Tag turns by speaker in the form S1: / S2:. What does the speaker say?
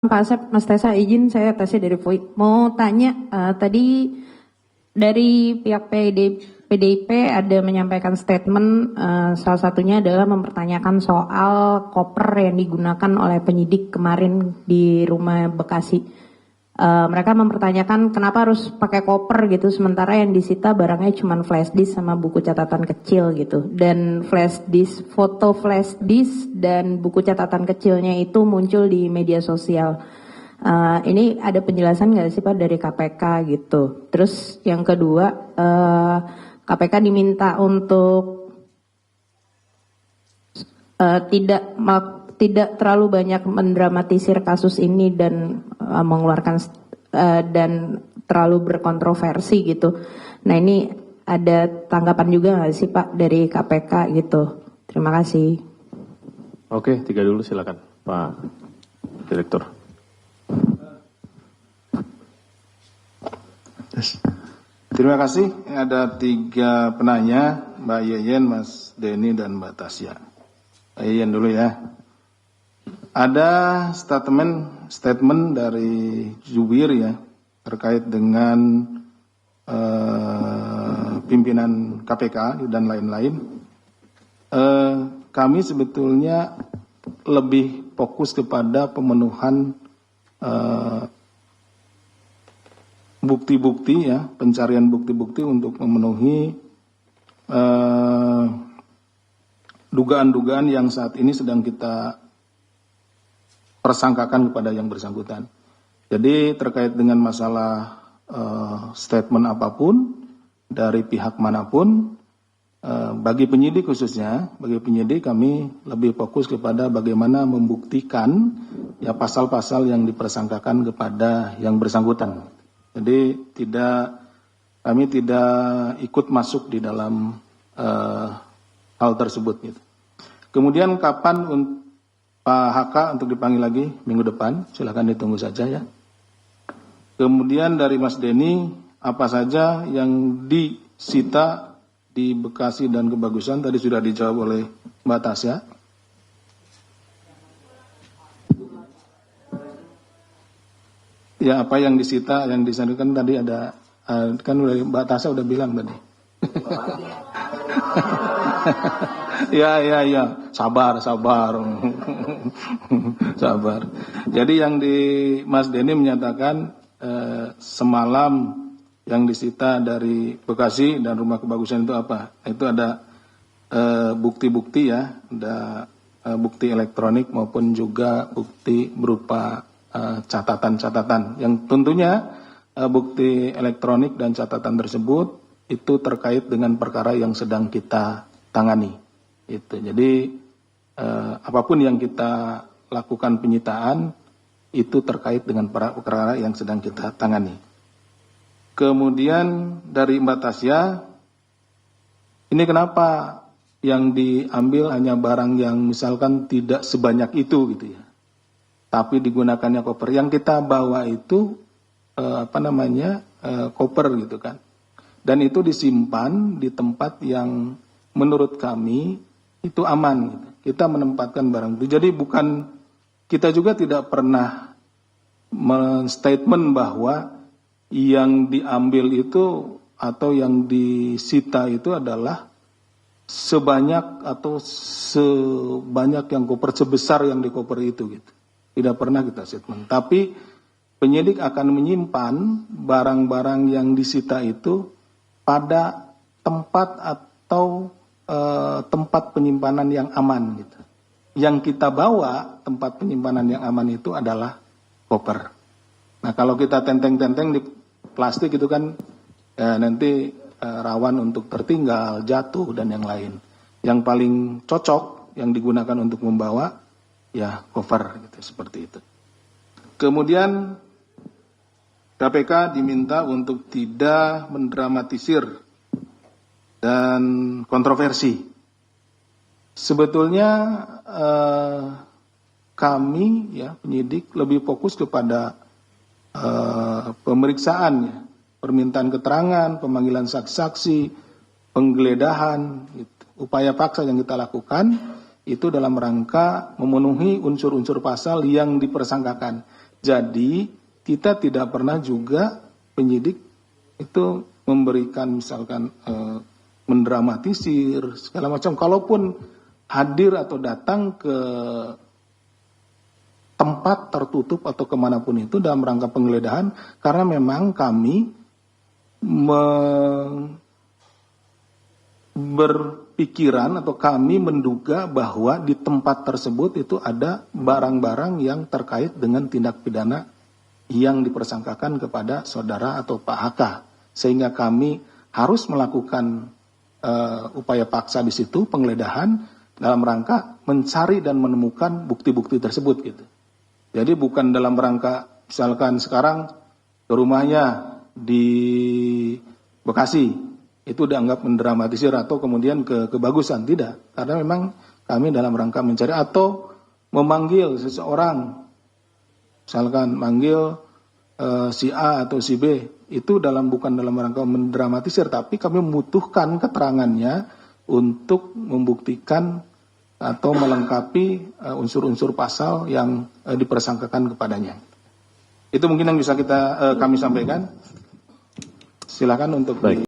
S1: Pak Asep, Mas Tessa, izin saya Tessa dari Voi. Mau tanya, tadi dari pihak PDIP ada menyampaikan statement, salah satunya adalah mempertanyakan soal koper yang digunakan oleh penyidik kemarin di rumah Bekasi. Mereka mempertanyakan kenapa harus pakai koper gitu, sementara yang disita barangnya cuma flash disk sama buku catatan kecil gitu. Dan flash disk, foto flash disk dan buku catatan kecilnya itu muncul di media sosial. Ini ada penjelasan nggak sih Pak dari KPK gitu? Terus yang kedua, KPK diminta untuk tidak terlalu banyak mendramatisir kasus ini dan mengeluarkan dan terlalu berkontroversi gitu. Nah ini ada tanggapan juga nggak sih Pak dari KPK gitu? Terima kasih.
S2: Oke, 3 dulu silakan Pak Direktur.
S3: Terima kasih. Ada 3 penanya, Mbak Yeyen, Mas Denny, dan Mbak Tasya. Mbak Yeyen dulu ya. Ada statement dari Jubir ya terkait dengan pimpinan KPK dan lain-lain. Kami sebetulnya lebih fokus kepada pemenuhan bukti-bukti ya, pencarian bukti-bukti untuk memenuhi dugaan-dugaan yang saat ini sedang kita persangkakan kepada yang bersangkutan. Jadi terkait dengan masalah statement apapun dari pihak manapun, bagi penyidik khususnya, bagi penyidik kami lebih fokus kepada bagaimana membuktikan ya pasal-pasal yang dipersangkakan kepada yang bersangkutan. Jadi kami tidak ikut masuk di dalam hal tersebut. Gitu. Kemudian kapan Pak HK untuk dipanggil lagi minggu depan, silakan ditunggu saja ya. Kemudian dari Mas Denny, apa saja yang disita di Bekasi dan Kebagusan tadi sudah dijawab oleh Mbak Tasya. Ya apa yang disita, yang disampaikan tadi ada, kan Mbak Tasya udah bilang tadi. Ya, sabar. Sabar. Jadi yang di Mas Denny menyatakan semalam yang disita dari Bekasi dan Rumah Kebagusan itu apa? Itu ada bukti-bukti ya, ada bukti elektronik maupun juga bukti berupa catatan-catatan. Yang tentunya bukti elektronik dan catatan tersebut itu terkait dengan perkara yang sedang kita tangani. Itu. Jadi apapun yang kita lakukan penyitaan itu terkait dengan perkara yang sedang kita tangani. Kemudian dari Mbak Tasya, ini kenapa yang diambil hanya barang yang misalkan tidak sebanyak itu gitu ya, tapi digunakannya koper. Yang kita bawa itu koper gitu kan, dan itu disimpan di tempat yang menurut kami itu aman. Gitu. Kita menempatkan barang itu. Jadi kita juga tidak pernah men-statement bahwa yang diambil itu atau yang disita itu adalah sebanyak yang koper, sebesar yang di koper itu gitu. Tidak pernah kita statement. Tapi penyidik akan menyimpan barang-barang yang disita itu pada tempat atau tempat penyimpanan yang aman gitu. Yang kita bawa tempat penyimpanan yang aman itu adalah koper. Nah kalau kita tenteng-tenteng di plastik itu kan nanti rawan untuk tertinggal, jatuh dan yang lain. Yang paling cocok yang digunakan untuk membawa ya cover gitu, seperti itu. Kemudian KPK diminta untuk tidak mendramatisir dan kontroversi. Sebetulnya kami ya penyidik lebih fokus kepada pemeriksaan ya, permintaan keterangan, pemanggilan saksi-saksi, penggeledahan, gitu. Upaya paksa yang kita lakukan itu dalam rangka memenuhi unsur-unsur pasal yang dipersangkakan. Jadi kita tidak pernah juga penyidik itu memberikan misalkan mendramatisir segala macam. Kalaupun hadir atau datang ke tempat tertutup atau kemanapun itu dalam rangka penggeledahan, karena memang kami berpikiran atau kami menduga bahwa di tempat tersebut itu ada barang-barang yang terkait dengan tindak pidana yang dipersangkakan kepada saudara atau Pak HK, sehingga kami harus melakukan upaya paksa di situ, penggeledahan dalam rangka mencari dan menemukan bukti-bukti tersebut gitu. Jadi bukan dalam rangka misalkan sekarang ke rumahnya di Bekasi itu dianggap mendramatisir atau kemudian kebagusan, tidak. Karena memang kami dalam rangka mencari atau memanggil seseorang, misalkan manggil si A atau si B, itu bukan dalam rangka mendramatisir, tapi kami membutuhkan keterangannya untuk membuktikan atau melengkapi unsur-unsur pasal yang dipersangkakan kepadanya. Itu mungkin yang bisa kami sampaikan. Silakan untuk